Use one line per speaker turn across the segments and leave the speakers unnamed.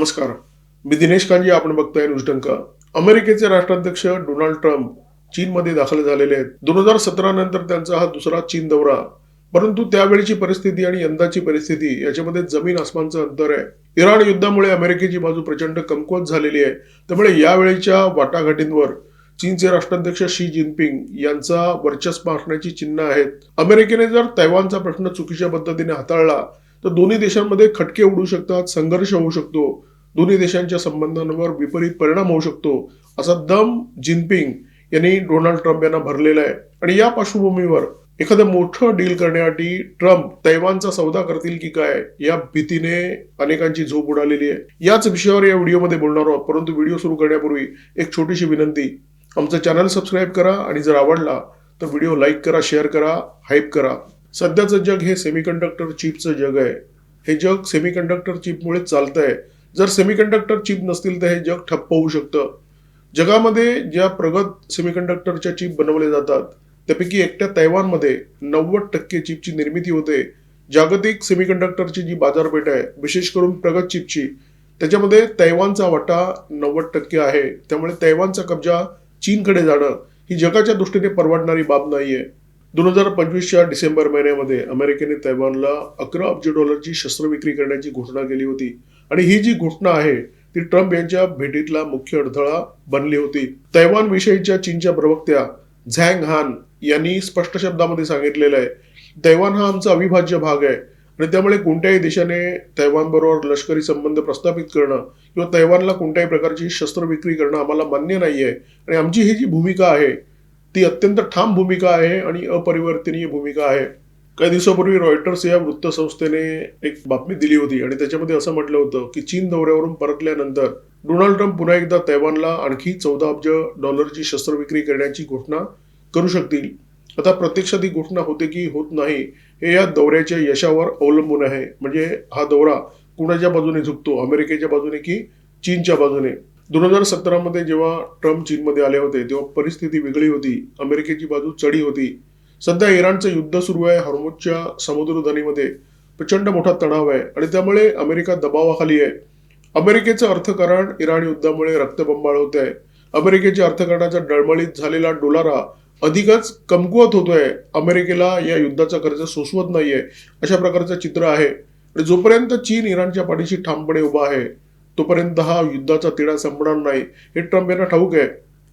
नमस्कार, मी दिनेश कांजी. आपण बघताय न्यूजडंका. अमेरिकेचे राष्ट्राध्यक्ष डोनाल्ड ट्रम्प चीनमध्ये दाखल झालेले आहेत. 2017 नंतर त्यांचा हा दुसरा चीन दौरा. परंतु त्यावेळीची परिस्थिती आणि यंदाची परिस्थिती याच्यामध्ये जमीन आसमानचं अंतर आहे. इराण युद्धामुळे अमेरिकेची बाजू प्रचंड कमकुवत झालेली आहे. त्यामुळे यावेळीच्या वाटाघाटींवर चीनचे राष्ट्राध्यक्ष शी जिनपिंग यांचा वर्चस्व असण्याची चिन्ह आहेत. अमेरिकेने जर तैवानचा प्रश्न चुकीच्या पद्धतीने हाताळला तर दोन्ही देशांमध्ये खटके उडू शकतात, संघर्ष होऊ शकतो, दोन्ही देशांच्या संबंधांवर विपरीत परिणाम होऊ शकतो, असा दम जिनपिंग यांनी डोनाल्ड ट्रम्प यांना भरलेला आहे. आणि या पार्श्वभूमीवर एखादं मोठं डील करण्यासाठी ट्रम्प तैवानचा सौदा करतील की काय या भीतीने अनेकांची झोप उडालेली आहे. याच विषयावर या व्हिडिओमध्ये बोलणार आहोत. परंतु व्हिडिओ सुरू करण्यापूर्वी एक छोटीशी विनंती, आमचं चॅनल सबस्क्राईब करा आणि जर आवडला तर व्हिडिओ लाईक करा, शेअर करा, हाईप करा. सध्याचं जग हे सेमीकंडक्टर चिपचं जग आहे. हे जग सेमीकंडक्टर चिपमुळे चालतंय. जर सेमीकंडक्टर चिप नसतील तर हे जग ठप्प होऊ शकतं. जगामध्ये ज्या प्रगत सेमीकंडक्टरच्या चिप बनवले जातात त्यापैकी एकट्या तैवानमध्ये 90% चिपची निर्मिती होते. जागतिक सेमीकंडक्टरची जी बाजारपेठ आहे, विशेष करून प्रगत चिपची, त्याच्यामध्ये तैवानचा वाटा 90% आहे. त्यामुळे तैवानचा कब्जा चीनकडे जाणं ही जगाच्या दृष्टीने परवडणारी बाब नाहीये. 2025च्या डिसेंबर महिन्यामध्ये अमेरिकेने तैवानला $11 अब्ज शस्त्रविक्री करण्याची घोषणा केली होती. आणि ही जी घोषणा आहे ती ट्रम्प यांच्या भेटीतला मुख्य अडथळा बनली होती. तैवान विषयीच्या चीनच्या प्रवक्त्या झँग हान यांनी स्पष्ट शब्दामध्ये सांगितलेलं आहे, तैवान हा आमचा अविभाज्य भाग आहे आणि त्यामुळे कोणत्याही देशाने तैवानबरोबर लष्करी संबंध प्रस्थापित करणं किंवा तैवानला कोणत्याही प्रकारची शस्त्रविक्री करणं आम्हाला मान्य नाहीये. आणि आमची ही जी भूमिका आहे ती अत्यंत ठाम भूमिका आहे आणि अपरिवर्तनीय भूमिका आहे. काही दिवसापूर्वी रॉयटर्स या वृत्तसंस्थेने एक बातमी दिली होती आणि त्याच्यामध्ये असं म्हटलं होतं की चीन दौऱ्यावरून परतल्यानंतर डोनाल्ड ट्रम्प पुन्हा एकदा तैवानला आणखी $14 अब्ज शस्त्रविक्री करण्याची घोषणा करू शकतील. आता प्रत्यक्षात ही घोषणा होते की होत नाही हे या दौऱ्याच्या यशावर अवलंबून आहे. म्हणजे हा दौरा कुणाच्या बाजूने झुकतो, अमेरिकेच्या बाजूने की चीनच्या बाजूने. 2017 मध्ये जेव्हा ट्रम्प चीनमध्ये आले होते तेव्हा परिस्थिती वेगळी होती. अमेरिकेची बाजू चढी होती. सध्या इराणचं युद्ध सुरू आहे. हॉर्मुझच्या समुद्रधनीमध्ये प्रचंड मोठा तणाव आहे आणि त्यामुळे अमेरिका दबावाखाली आहे. अमेरिकेचं अर्थकारण इराण युद्धामुळे रक्तबंबाळ होत आहे. अमेरिकेच्या अर्थकारणाचा डळमळीत झालेला डॉलर अधिकच कमकुवत होतोय. अमेरिकेला या युद्धाचा खर्च सोसवत नाहीये, अशा प्रकारचं चित्र आहे. आणि जोपर्यंत चीन इराणच्या पाठीशी ठामपणे उभा आहे तोपर्यंत हा युद्धाचा तिढा संपणार नाही हे ट्रम्प यांना ठाऊक आहे.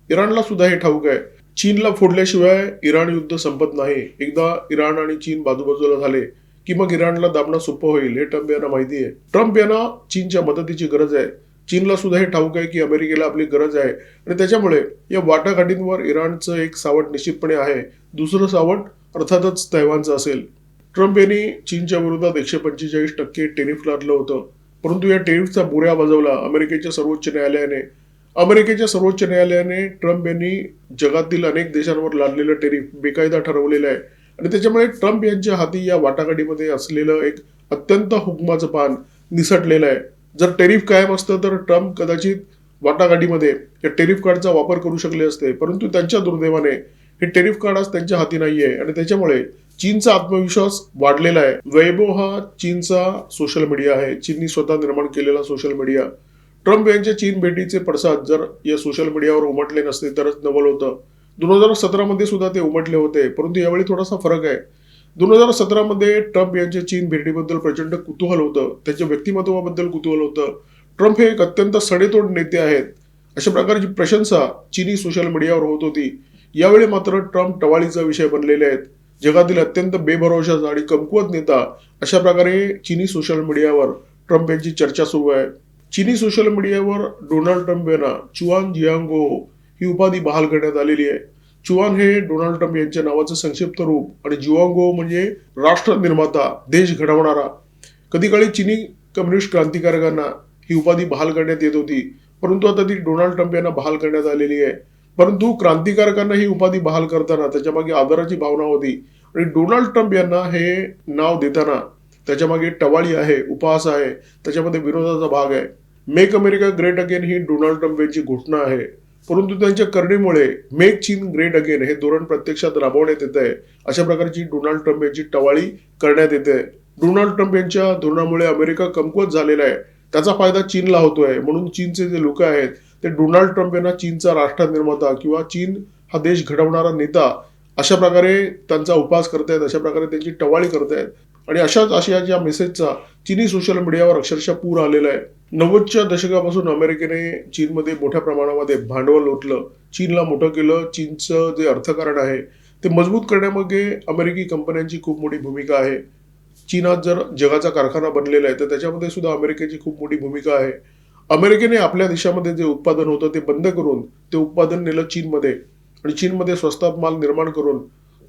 इराणला सुद्धा हे ठाऊक आहे. चीनला फोडल्याशिवाय इराण युद्ध संपत नाही. एकदा इराण आणि चीन बाजूबाजूला झाले की मग इराणला दाबणं सोपं होईल हे ट्रम्प यांना माहिती आहे. ट्रम्प यांना चीनच्या मदतीची गरज आहे. चीनला सुद्धा हे ठाऊक आहे की अमेरिकेला आपली गरज आहे आणि त्याच्यामुळे या वाटाघाटींवर इराणचं एक सावट निश्चितपणे आहे. दुसरं सावट अर्थातच तैवानचं असेल. ट्रम्प यांनी चीनच्या विरोधात 145% टेरिफ लादलं होतं. परंतु या टेरिफचा बुऱ्या वाजवला अमेरिकेच्या सर्वोच्च न्यायालयाने. अमेरिकेच्या सर्वोच्च न्यायालयाने ट्रम्प यांनी जगातील अनेक देशांवर लादलेलं टेरिफ बेकायदा ठरवलेलं आहे आणि त्याच्यामुळे ट्रम्प यांच्या हाती या वाटाघाटीमध्ये असलेलं एक अत्यंत हुकमाचं पान निसटलेलं आहे. जर टेरिफ कायम असतं तर ट्रम्प कदाचित वाटाघाटीमध्ये या टेरिफ कार्डचा वापर करू शकले असते. परंतु त्यांच्या दुर्दैवाने हे टेरिफ कार्ड आज त्यांच्या हाती नाहीये आणि त्याच्यामुळे चीनचा आत्मविश्वास वाढलेला आहे. वैबो हा चीनचा सोशल मीडिया आहे. चीननी स्वतः निर्माण केलेला सोशल मीडिया. ट्रम्प यांच्या चीन भेटीचे पडसाद जर या सोशल मीडियावर उमटले नसते तरच नवल होतं. 2017 मध्ये सुद्धा ते उमटले होते, परंतु यावेळी थोडासा फरक आहे. 2017 मध्ये ट्रम्प यांच्या चीन भेटीबद्दल प्रचंड कुतूहल होतं. त्यांच्या व्यक्तिमत्वाबद्दल कुतूहल होतं. ट्रम्प हे एक अत्यंत सडेतोड नेते आहेत अशा प्रकारची प्रशंसा चीनी सोशल मीडियावर होत होती. यावेळी मात्र ट्रम्प टवाळीचा विषय बनलेले आहेत. जगातील अत्यंत बेभरोशाचा आणि कमकुवत नेता अशा प्रकारे चीनी सोशल मीडियावर ट्रम्प यांची चर्चा सुरू आहे. चीनी सोशल मीडियावर डोनाल्ड ट्रम्प यांना चुआन जियांगो ही उपाधी बहाल करण्यात आलेली आहे. चुआन हे डोनाल्ड ट्रम्प यांच्या नावाचं संक्षिप्त रूप आणि जुआंगो म्हणजे राष्ट्र निर्माता, देश घडवणारा. कधी काळी चीनी कम्युनिस्ट क्रांतिकारकांना ही उपाधी बहाल करण्यात येत होती, परंतु आता ती डोनाल्ड ट्रम्प यांना बहाल करण्यात आलेली आहे. परंतु क्रांतिकारकांना ही उपाधी बहाल करताना त्याच्यामागे आदराची भावना होती आणि डोनाल्ड ट्रम्प यांना हे नाव देताना त्याच्यामागे टवाळी आहे, उपहास आहे, त्याच्यामध्ये विरोधाचा भाग आहे. मेक अमेरिका ग्रेट अगेन ही डोनाल्ड ट्रम्प यांची घोषणा आहे. परंतु त्यांच्या करणीमुळे मेक चीन ग्रेट अगेन हे धोरण प्रत्यक्षात राबवण्यात येत आहे. अशा प्रकारची डोनाल्ड ट्रम्प यांची टवाळी करण्यात येते. डोनाल्ड ट्रम्प यांच्या धोरणामुळे अमेरिका कमकुवत झालेला आहे. त्याचा फायदा चीनला होतोय. म्हणून चीनचे जे लोक आहेत ते डोनाल्ड ट्रम्प यांना चीनचा राष्ट्रनिर्माता किंवा चीन हा देश घडवणारा नेता अशा प्रकारे त्यांचा उपहास करतायत, अशा प्रकारे त्यांची टवाळी करतायत. आणि अशाच आशयाच्या मेसेजचा चीनी सोशल मीडियावर अक्षरशः पूर आलेला आहे. 90च्या दशकापासून अमेरिकेने चीनमध्ये मोठ्या प्रमाणामध्ये भांडवल ओतलं, चीनला मोठं केलं. चीनचं जे अर्थकारण आहे ते मजबूत करण्यामध्ये अमेरिकी कंपन्यांची खूप मोठी भूमिका आहे. चीन आज जर जगाचा कारखाना बनलेला आहे तर त्याच्यामध्ये सुद्धा अमेरिकेची खूप मोठी भूमिका आहे. अमेरिकेने आपल्या देशामध्ये जे उत्पादन होतं ते बंद करून ते उत्पादन नेलं चीनमध्ये आणि चीनमध्ये स्वस्तात माल निर्माण करून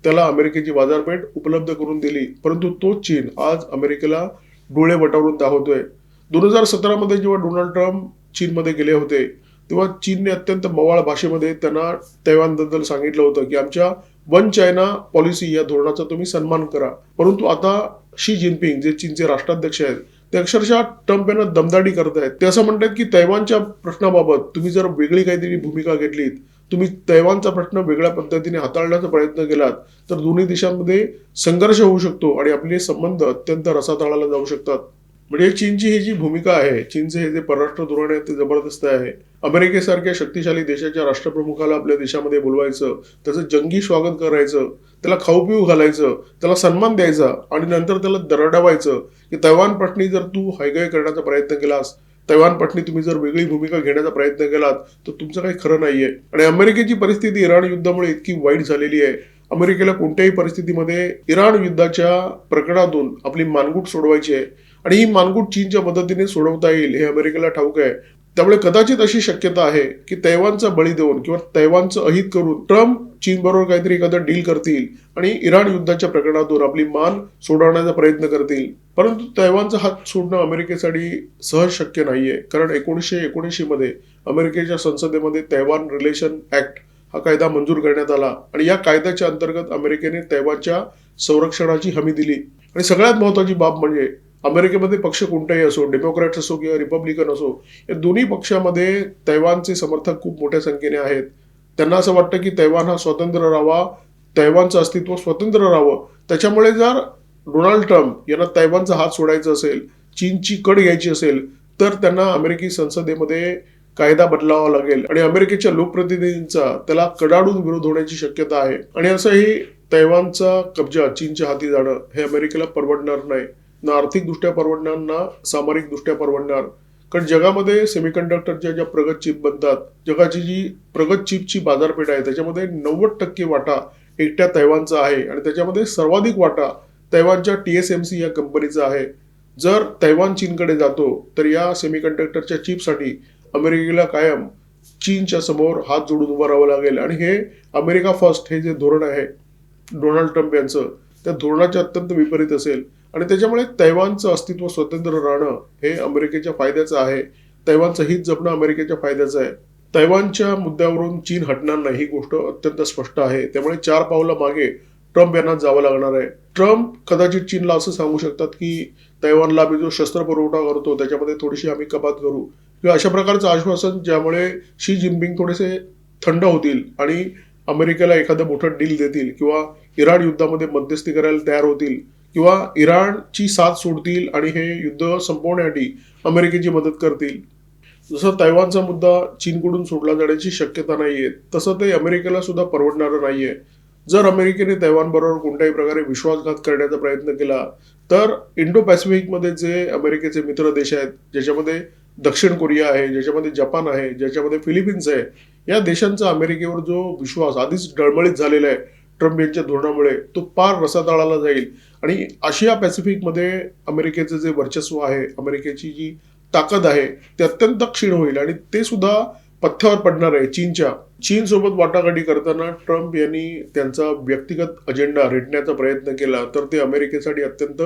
त्याला अमेरिकेची बाजारपेठ उपलब्ध करून दिली. परंतु तोच चीन आज अमेरिकेला डोळे वटारून दाखवतोय. 2017 जेव्हा डोनाल्ड ट्रम्प चीनमध्ये गेले होते तेव्हा चीनने अत्यंत मवाळ भाषेमध्ये त्यांना तैवानबद्दल सांगितलं होतं की आमच्या वन चायना पॉलिसी या धोरणाचा तुम्ही सन्मान करा. परंतु आता शी जिनपिंग जे चीनचे राष्ट्राध्यक्ष आहेत ते अक्षरशः ट्रम्प यांना दमदाटी करतायत. ते असं म्हणतात की तैवानच्या प्रश्नाबाबत तुम्ही जर वेगळी काहीतरी भूमिका घेतलीत, तुम्ही तैवानचा प्रश्न वेगळ्या पद्धतीने हाताळण्याचा प्रयत्न केलात तर दोन्ही देशांमध्ये संघर्ष होऊ शकतो आणि आपले संबंध अत्यंत रसातळाला जाऊ शकतात. म्हणजे चीनची ही जी भूमिका आहे, चीनचे हे जे परराष्ट्र धोरण आहे ते जबरदस्त आहे. अमेरिकेसारख्या शक्तिशाली देशाच्या राष्ट्रप्रमुखाला आपल्या देशामध्ये बोलवायचं, त्याचं जंगी स्वागत करायचं, त्याला खाऊ पिऊ घालायचं, त्याला सन्मान द्यायचा आणि नंतर त्याला दरडावायचं की तैवान प्रश्नी जर तू हायगाय करण्याचा प्रयत्न केलास, तैवान प्रश्नी तुम्ही जर वेगळी भूमिका घेण्याचा प्रयत्न केलात तर तुमचं काही खरं नाहीये. आणि अमेरिकेची परिस्थिती इराण युद्धामुळे इतकी वाईट झालेली आहे. अमेरिकेला कोणत्याही परिस्थितीमध्ये इराण युद्धाच्या प्रकरणातून आपली मानगूट सोडवायची आहे आणि ही मानगूट चीनच्या मदतीने सोडवता येईल हे अमेरिकेला ठाऊक आहे. त्यामुळे कदाचित अशी शक्यता आहे की तैवानचा बळी देऊन किंवा तैवानचं अहित करून ट्रम्प चीन बरोबर काहीतरी एखादं डील करतील आणि इराण युद्धाच्या प्रकरणातून आपली मान सोडवण्याचा प्रयत्न करतील. परंतु तैवानचा हात सोडणं अमेरिकेसाठी सहज शक्य नाहीये. कारण 1979 मध्ये अमेरिकेच्या संसदेमध्ये तैवान रिलेशन ऍक्ट हा कायदा मंजूर करण्यात आला आणि या कायद्याच्या अंतर्गत अमेरिकेने तैवानच्या संरक्षणाची हमी दिली. आणि सगळ्यात महत्वाची बाब म्हणजे अमेरिकेमध्ये पक्ष कोणताही असो, डेमोक्रॅट्स असो किंवा रिपब्लिकन असो, या दोन्ही पक्षामध्ये तैवानचे समर्थक खूप मोठ्या संख्येने आहेत. त्यांना असं वाटतं की तैवान हा स्वतंत्र राहावा, तैवानचं अस्तित्व स्वतंत्र राहावं. त्याच्यामुळे जर डोनाल्ड ट्रम्प यांना तैवानचा हात सोडायचा असेल, चीनची कड घ्यायची असेल तर त्यांना अमेरिकी संसदेमध्ये कायदा बदलावा लागेल आणि अमेरिकेच्या लोकप्रतिनिधींचा त्याला कडाडून विरोध होण्याची शक्यता आहे. आणि असंही तैवानचा कब्जा चीनच्या हाती जाणं हे अमेरिकेला परवडणार नाही. ना आर्थिकदृष्ट्या परवडणार ना सामरिकदृष्ट्या परवडणार. कारण जगामध्ये सेमीकंडक्टरच्या ज्या प्रगत चिप बनतात, जगाची जी प्रगत चिपची बाजारपेठ आहे त्याच्यामध्ये 90% वाटा एकट्या तैवानचा आहे आणि त्याच्यामध्ये सर्वाधिक वाटा तैवानच्या TSMC या कंपनीचा आहे. जर तैवान चीनकडे जातो तर या सेमीकंडक्टरच्या चिपसाठी अमेरिकेला कायम चीनच्या समोर हात जोडून उभं राहावं लागेल. आणि हे अमेरिका फर्स्ट हे जे धोरण आहे डोनाल्ड ट्रम्प यांचं, त्या धोरणाच्या अत्यंत विपरीत असेल आणि त्याच्यामुळे तैवानचं अस्तित्व स्वतंत्र राहणं हे अमेरिकेच्या फायद्याचं आहे. तैवानचं हित जपणं अमेरिकेच्या फायद्याचं आहे. तैवानच्या मुद्द्यावरून चीन हटणार नाही ही गोष्ट अत्यंत स्पष्ट आहे. त्यामुळे 4 पावलं मागे ट्रम्प यांना जावं लागणार आहे. ट्रम्प कदाचित चीनला असं सांगू शकतात की तैवानला आम्ही जो शस्त्र पुरवठा करतो त्याच्यामध्ये थोडीशी आम्ही कपात करू किंवा अशा प्रकारचं आश्वासन ज्यामुळे शी जिनपिंग थोडेसे थंड होतील आणि अमेरिकेला एखादं मोठं डील देतील किंवा इराण युद्धामध्ये मध्यस्थी करायला तयार होतील किंवा इराणची साथ सोडतील आणि हे युद्ध संपवण्यासाठी अमेरिकेची मदत करतील. जसं तैवानचा मुद्दा चीनकडून सोडला जाण्याची शक्यता नाहीये तसं ते अमेरिकेला सुद्धा परवडणारं नाहीये. जर अमेरिकेने तैवानबरोबर कोणत्याही प्रकारे विश्वासघात करण्याचा प्रयत्न केला तर इंडो पॅसिफिकमध्ये जे अमेरिकेचे मित्र देश आहेत, ज्याच्यामध्ये दक्षिण कोरिया आहे, ज्याच्यामध्ये जपान आहे, ज्याच्यामध्ये फिलिपिन्स आहे, या देशांचा अमेरिकेवर जो विश्वास आधीच डळमळीत झालेला आहे ट्रम्प यांच्या धोरणामुळे तो पार रसातळाला जाईल आणि आशिया पॅसिफिकमध्ये अमेरिकेचं जे वर्चस्व आहे, अमेरिकेची जी ताकद आहे ते अत्यंत क्षीण होईल आणि ते सुद्धा पथ्यावर पडणार आहे चीन सोबत वाटाघाटी करताना ट्रम्प यांनी त्यांचा व्यक्तिगत अजेंडा रेटण्याचा प्रयत्न केला तर ते अमेरिकेसाठी अत्यंत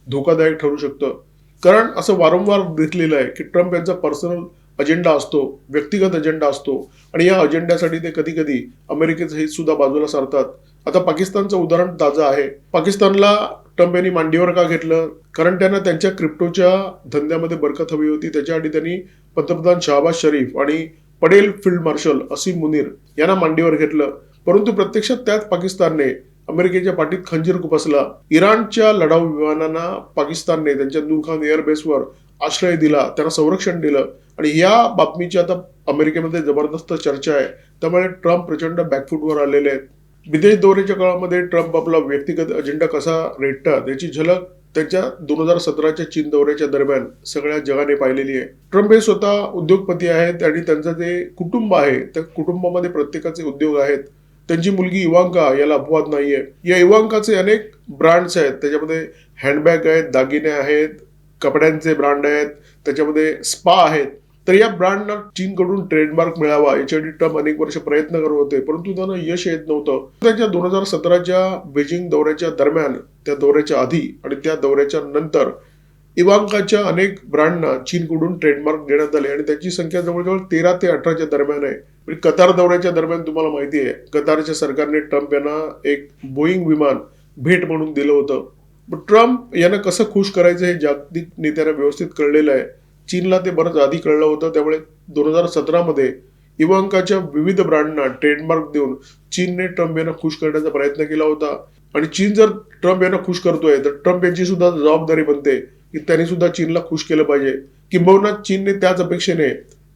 धोकादायक ठरू शकतं. कारण असं वारंवार दिसलेलं आहे की ट्रम्प यांचा पर्सनल अजेंडा असतो, व्यक्तिगत अजेंडा असतो आणि या अजेंड्यासाठी ते कधी कधी अमेरिकेचं हित सुद्धा बाजूला सारतात. आता पाकिस्तानचं उदाहरण ताजं आहे. पाकिस्तानला ट्रम्प यांनी मांडीवर का घेतलं? कारण त्यांना त्यांच्या क्रिप्टोच्या धंद्यामध्ये बरकत हवी होती. त्याच्यासाठी त्यांनी पंतप्रधान शहबाज शरीफ आणि पटेल फील्ड मार्शल असीम मुनीर यांना मांडीवर घेतलं. परंतु प्रत्यक्षात त्याच पाकिस्तानने अमेरिकेच्या पाठीत खंजीर खुपसला. इराणच्या लढाऊ विमानांना पाकिस्तानने त्यांच्या नूरखान एअरबेसवर आश्रय दिला, त्यांना संरक्षण दिलं आणि या बातमीची आता अमेरिकेमध्ये जबरदस्त चर्चा आहे. त्यामुळे ट्रम्प प्रचंड बॅकफूटवर आलेले आहेत. विदेश दौऱ्याच्या काळामध्ये ट्रम्प आपला व्यक्तिगत अजेंडा कसा रेटतात याची झलक त्यांच्या 2017च्या चीन दौऱ्याच्या दरम्यान सगळ्या जगाने पाहिलेली आहे. ट्रम्प हे स्वतः उद्योगपती आहेत आणि त्यांचं जे कुटुंब आहे त्या कुटुंबामध्ये प्रत्येकाचे उद्योग आहेत. त्यांची मुलगी इवांका याला अपवाद नाहीये. या इवांकाचे अनेक ब्रँड्स आहेत. त्याच्यामध्ये हँडबॅग आहेत, दागिने आहेत, कपड्यांचे ब्रँड आहेत, त्याच्यामध्ये स्पा आहेत. तर या ब्रँडना चीनकडून ट्रेडमार्क मिळावा याच्यासाठी ट्रम्प अनेक वर्ष प्रयत्न करत होते, परंतु त्यांना यश येत नव्हतं. त्यांच्या 2017च्या बेजिंग दौऱ्याच्या दरम्यान, त्या दौऱ्याच्या आधी आणि त्या दौऱ्याच्या नंतर इवांकाच्या अनेक ब्रँडना चीनकडून ट्रेडमार्क देण्यात आले आणि त्याची संख्या जवळजवळ 13 ते 18च्या दरम्यान आहे. म्हणजे कतार दौऱ्याच्या दरम्यान तुम्हाला माहिती आहे, कतारच्या सरकारने ट्रम्प यांना एक बोईंग विमान भेट म्हणून दिलं होतं. ट्रम्प यांना कसं खुश करायचं हे जागतिक नेत्यांना व्यवस्थित कळलेलं आहे. चीनला ते बरंच आधी कळलं होतं. त्यामुळे 2017मध्ये इवांकाच्या विविध ब्रँडना ट्रेडमार्क देऊन चीनने ट्रम्प यांना खुश करण्याचा प्रयत्न केला होता. आणि चीन जर ट्रम्प यांना खुश करतोय तर ट्रम्प यांची सुद्धा जबाबदारी बनते की त्यांनी सुद्धा चीनला खुश केलं पाहिजे. किंबहुना चीनने त्याच अपेक्षेने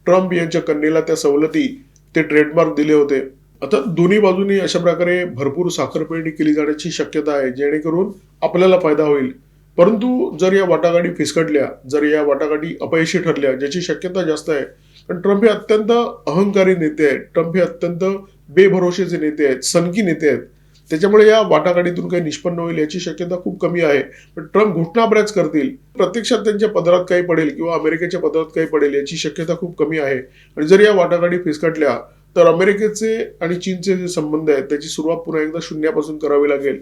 ट्रम्प यांच्या कन्येला त्या सवलती, ते ट्रेडमार्क दिले होते. आता दोन्ही बाजूंनी अशा प्रकारे भरपूर साखरपेरणी केली जाण्याची शक्यता आहे, जेणेकरून आपल्याला फायदा होईल. परंतु जर या वाटाघाटी फिसकटल्या, जर या वाटाघाटी अपयशी ठरल्या, ज्याची शक्यता जास्त आहे, कारण ट्रम्प हे अत्यंत अहंकारी नेते आहेत, ट्रम्प हे अत्यंत बेभरोसेचे नेते आहेत, सनकी नेते आहेत. त्याच्यामुळे या वाटाघाटीतून काही निष्पन्न होईल याची शक्यता खूप कमी आहे. पण ट्रम्प घोषणा बऱ्याच करतील, प्रत्यक्षात त्यांच्या पदरात काही पडेल किंवा अमेरिकेच्या पदरात काही पडेल याची शक्यता खूप कमी आहे. आणि जर या वाटाघाटी फिसकटल्या तर अमेरिकेचे आणि चीनचे जे संबंध आहेत त्याची सुरुवात पुन्हा एकदा शून्यापासून करावी लागेल.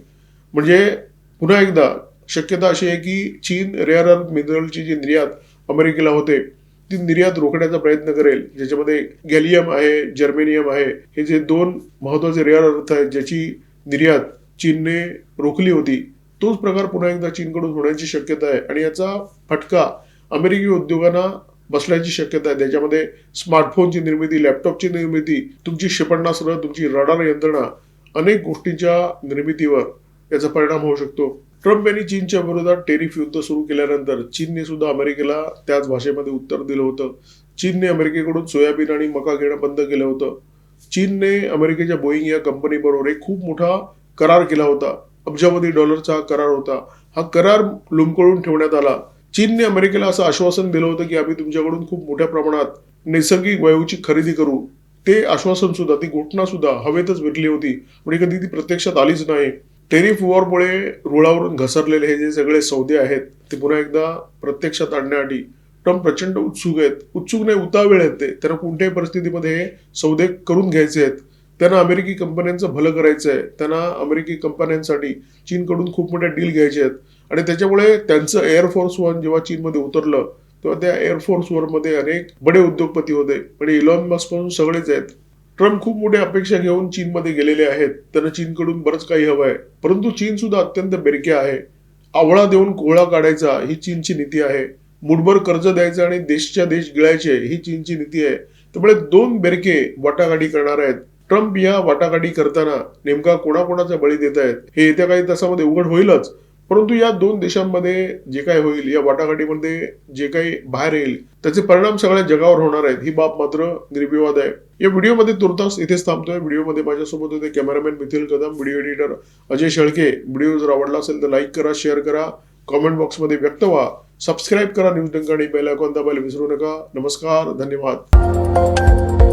म्हणजे पुन्हा एकदा शक्यता अशी आहे की चीन रेअर अर्थ मिनरलची जी निर्यात अमेरिकेला होते ती निर्यात रोखण्याचा प्रयत्न करेल, ज्याच्यामध्ये गॅलियम आहे, जर्मेनियम आहे, हे जे दोन महत्वाचे रेअर अर्थ आहेत ज्याची निर्यात चीनने रोखली होती. तोच प्रकार पुन्हा एकदा चीनकडून होण्याची शक्यता आहे आणि याचा फटका अमेरिकी उद्योगांना बसण्याची शक्यता आहे. त्याच्यामध्ये स्मार्टफोनची निर्मिती, लॅपटॉपची निर्मिती, तुमची क्षेपणास्त्र, तुमची रडार यंत्रणा, अनेक गोष्टींच्या निर्मितीवर याचा परिणाम होऊ शकतो. ट्रम्प यांनी चीनच्या विरोधात टेरिफ युद्ध सुरू केल्यानंतर चीनने सुद्धा अमेरिकेला त्याच भाषेमध्ये उत्तर दिलं होतं. चीनने अमेरिकेकडून सोयाबीन आणि मका घेणं बंद केलं होतं. चीनने अमेरिकेच्या बोईंग या कंपनीबरोबर एक खूप मोठा करार केला होता. अब्जावधी डॉलरचा हा करार होता. हा करार लुमकळून ठेवण्यात आला. चीनने अमेरिकेला असं आश्वासन दिलं होतं की आम्ही तुमच्याकडून खूप मोठ्या प्रमाणात नैसर्गिक वायूची खरेदी करू. ते आश्वासन सुद्धा, ती घोषणा सुद्धा हवेतच विरली होती, म्हणजे कधी ती प्रत्यक्षात आलीच नाही. टेरिफ वॉरमुळे रुळावरून घसरलेले हे जे सगळे सौदे आहेत ते पुन्हा एकदा प्रत्यक्षात आणण्यासाठी ट्रम्प प्रचंड उत्सुक आहेत. उत्सुक नाही, उतावळे आहेत. त्यांना कोणत्याही परिस्थितीमध्ये हे सौदे करून घ्यायचे आहेत. त्यांना अमेरिकी कंपन्यांचं भलं करायचं आहे. त्यांना अमेरिकी कंपन्यांसाठी चीनकडून खूप मोठ्या डील घ्यायचे आहेत. आणि त्याच्यामुळे त्यांचं एअरफोर्स वन जेव्हा चीनमध्ये उतरलं तेव्हा त्या एअरफोर्स वनमध्ये अनेक बडे उद्योगपती होते, म्हणजे इलॉन मस्क पासून सगळेच आहेत. ट्रम्प खूप मोठ्या अपेक्षा घेऊन चीनमध्ये गेलेले आहेत. त्यांना चीनकडून बरंच काही हवं आहे. परंतु चीन सुद्धा अत्यंत बेरक्या आहे. आवळा देऊन कोहळा काढायचा ही चीनची नीती आहे. मुठभर कर्ज द्यायचं आणि देशच्या देश गिळायचे ही चीनची नीती आहे. त्यामुळे दोन बेरके वाटाघाटी करणार आहेत. ट्रम्प या वाटाघाटी करताना नेमका कोणाकोणाचा बळी देत आहेत हे येत्या काही तासामध्ये उघड होईलच. परंतु या दोन देशांमध्ये जे काही होईल, या वाटाघाटीमध्ये जे काही बाहेर येईल त्याचे परिणाम सगळ्या जगावर होणार आहेत, ही बाब मात्र निर्विवाद आहे. या व्हिडिओमध्ये तुर्तास इथेच थांबतोय. व्हिडिओमध्ये माझ्यासोबत होते cameraman methyl Kadam, video editor Ajay Shelke. Video जर आवडला असेल तर लाईक करा, शेअर करा, कॉमेंट बॉक्समध्ये व्यक्त व्हा, सबस्क्राईब करा न्यूज डंका आणि बेल आयकॉन दाबायला विसरू नका. नमस्कार, धन्यवाद.